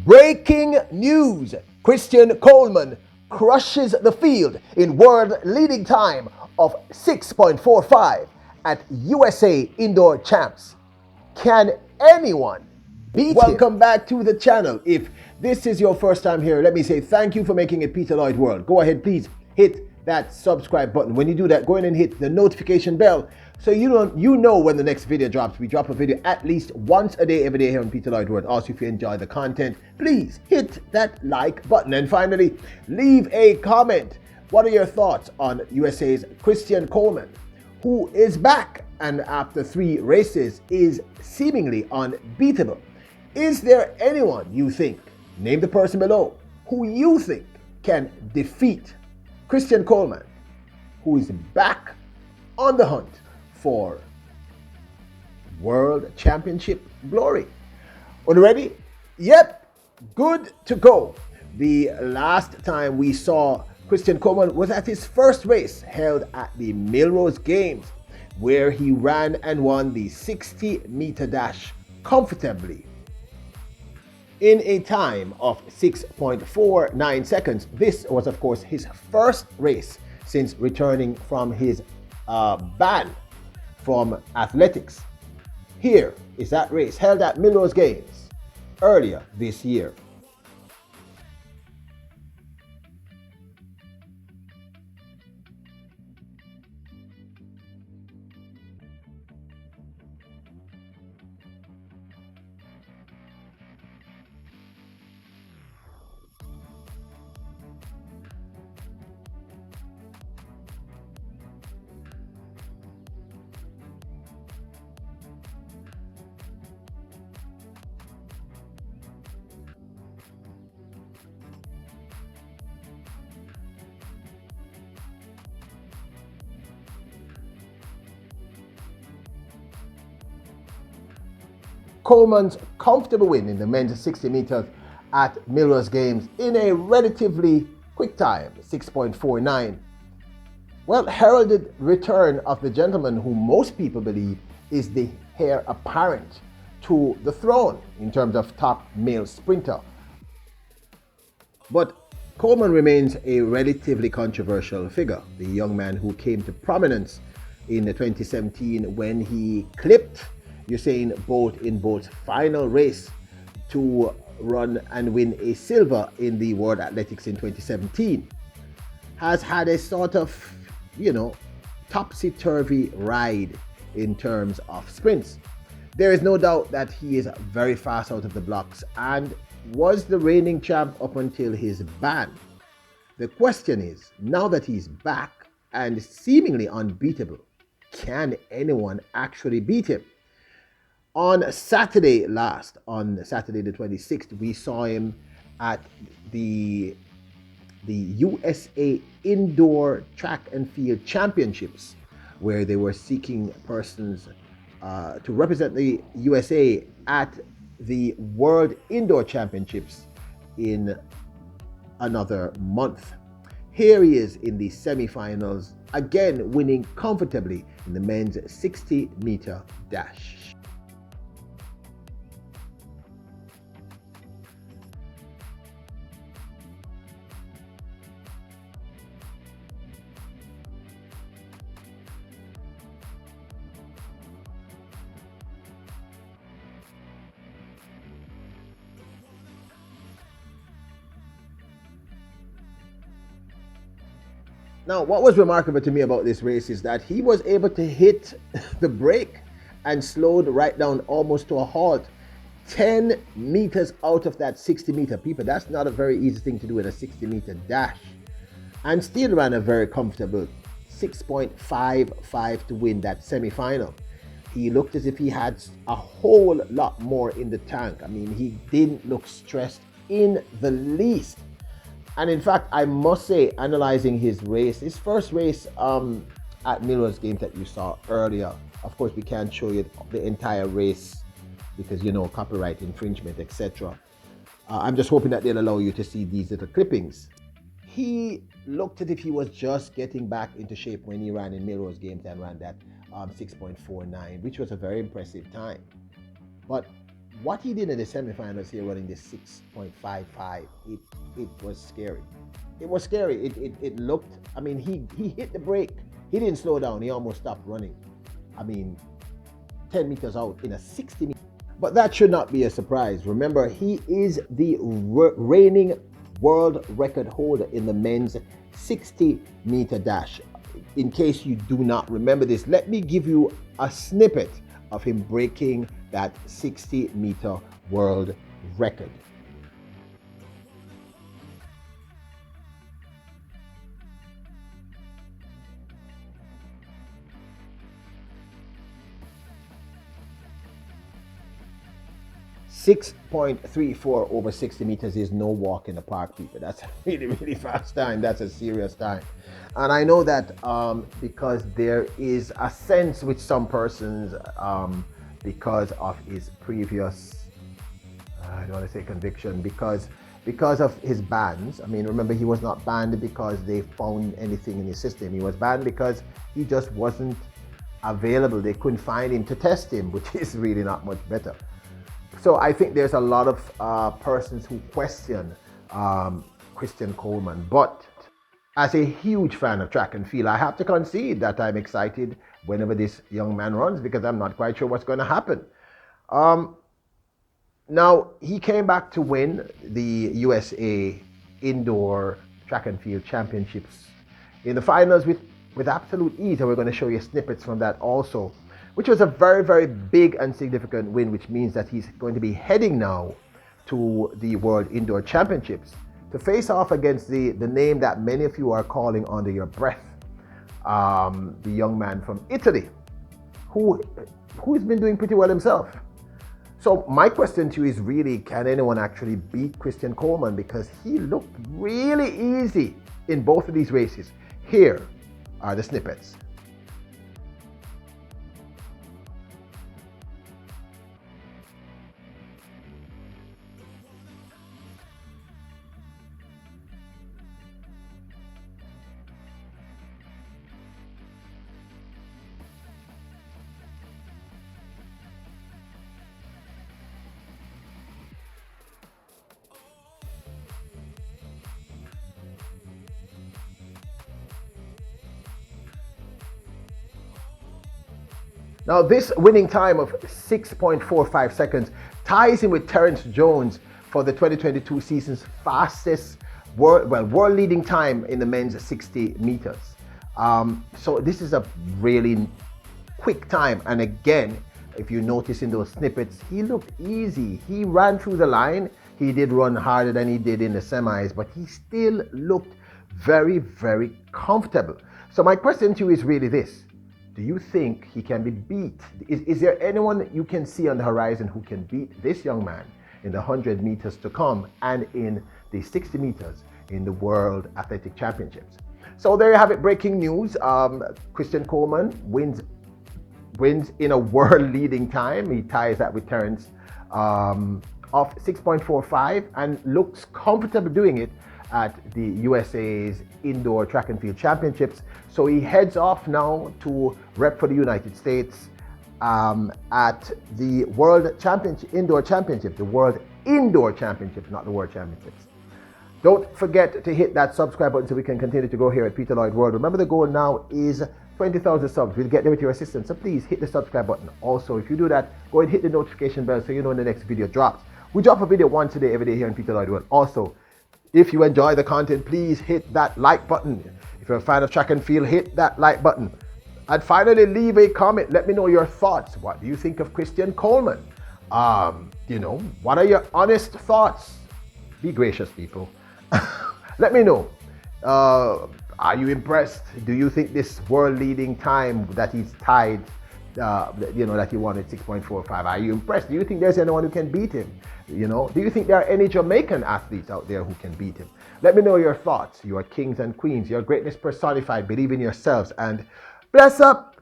Breaking news. Christian Coleman crushes the field in world leading time of 6.45 at USA Indoor Champs. Can anyone beat him? Welcome back to the channel. If this is your first time here, let me say thank you for making it Peter Lloyd World. Go ahead, please hit that subscribe button. When you do that, go in and hit the notification bell so you know when the next video drops. We drop a video at least once a day, every day here on Peter Lloyd World. Also, if you enjoy the content, please hit that like button. And finally, leave a comment. What are your thoughts on USA's Christian Coleman, who is back and after 3 races is seemingly unbeatable? Is there anyone you think, name the person below, who you think can defeat Christian Coleman, who is back on the hunt for World Championship glory? Are you ready? Yep, good to go. The last time we saw Christian Coleman was at his first race held at the Melrose Games, where he ran and won the 60-meter dash comfortably in a time of 6.49 seconds. This was, of course, his first race since returning from his ban from athletics. Here is that race held at Melrose Games earlier this year. Coleman's comfortable win in the men's 60 meters at Melrose Games in a relatively quick time, 6.49. Well, heralded return of the gentleman who most people believe is the heir apparent to the throne in terms of top male sprinter. But Coleman remains a relatively controversial figure. The young man who came to prominence in 2017 when he clipped Usain Bolt in Bolt's final race to run and win a silver in the World Athletics in 2017, has had a sort of, topsy-turvy ride in terms of sprints. There is no doubt that he is very fast out of the blocks and was the reigning champ up until his ban. The question is, now that he's back and seemingly unbeatable, can anyone actually beat him? On Saturday the 26th, we saw him at the USA Indoor Track and Field Championships, where they were seeking persons to represent the USA at the World Indoor Championships in another month. Here he is in the semifinals, again winning comfortably in the men's 60-meter dash. Now, what was remarkable to me about this race is that he was able to hit the brake and slowed right down almost to a halt 10 meters out of that 60-meter. People, that's not a very easy thing to do in a 60-meter dash. And still ran a very comfortable 6.55 to win that semi-final. He looked as if he had a whole lot more in the tank. I mean, he didn't look stressed in the least. And in fact, I must say, analyzing his first race at Melrose Games that you saw earlier, of course, we can't show you the entire race because, copyright infringement, etc. I'm just hoping that they'll allow you to see these little clippings. He looked as if he was just getting back into shape when he ran in Melrose Games and ran that 6.49, which was a very impressive time. But what he did in the semifinals here running this 6.55, it was scary. It was scary. It looked, I mean, he hit the brake. He didn't slow down. He almost stopped running. I mean, 10 meters out in a 60 meter. But that should not be a surprise. Remember, he is the reigning world record holder in the men's 60 meter dash. In case you do not remember this, let me give you a snippet of him breaking that 60 meter world record. 6.34 over 60 meters is no walk in the park, people. That's a really, really fast time. That's a serious time. And I know that because there is a sense with some persons because of his previous, I don't want to say conviction, because of his bans. I mean, remember, he was not banned because they found anything in his system. He was banned because he just wasn't available. They couldn't find him to test him, which is really not much better. So I think there's a lot of persons who question Christian Coleman. But as a huge fan of track and field, I have to concede that I'm excited whenever this young man runs, because I'm not quite sure what's going to happen. Now, he came back to win the USA Indoor Track and Field Championships in the finals with absolute ease. And we're going to show you snippets from that also, which was a very, very big and significant win, which means that he's going to be heading now to the World Indoor Championships to face off against the name that many of you are calling under your breath, the young man from Italy, who's been doing pretty well himself. So my question to you is really, can anyone actually beat Christian Coleman? Because he looked really easy in both of these races. Here are the snippets. Now, this winning time of 6.45 seconds ties him with Terrence Jones for the 2022 season's fastest world leading time in the men's 60 meters. So this is a really quick time. And again, if you notice in those snippets, he looked easy. He ran through the line. He did run harder than he did in the semis, but he still looked very, very comfortable. So my question to you is really this. Do you think he can be beat? Is there anyone you can see on the horizon who can beat this young man in the 100 meters to come and in the 60 meters in the World Athletic Championships? So there you have it, breaking news. Christian Coleman wins in a world-leading time. He ties that with Terrence of 6.45 and looks comfortable doing it at the USA's Indoor Track and Field Championships. So he heads off now to rep for the United States at the World Indoor Championship, the World Indoor Championship, not the World Championships. Don't forget to hit that subscribe button so we can continue to grow here at Peter Lloyd World. Remember, the goal now is 20,000 subs. We'll get there with your assistance, so please hit the subscribe button. Also, if you do that, go and hit the notification bell so you know when the next video drops. We drop a video once a day, every day here on Peter Lloyd World. Also, if you enjoy the content, please hit that like button. If you're a fan of track and field, hit that like button. And finally, leave a comment. Let me know your thoughts. What do you think of Christian Coleman? What are your honest thoughts? Be gracious, people. Let me know. Are you impressed? Do you think this world-leading time that he's tied, that he wanted 6.45, are you impressed? Do you think there's anyone who can beat him? Do you think there are any Jamaican athletes out there who can beat him? Let me know your thoughts. You are kings and queens. Your greatness personified. Believe in yourselves and bless up.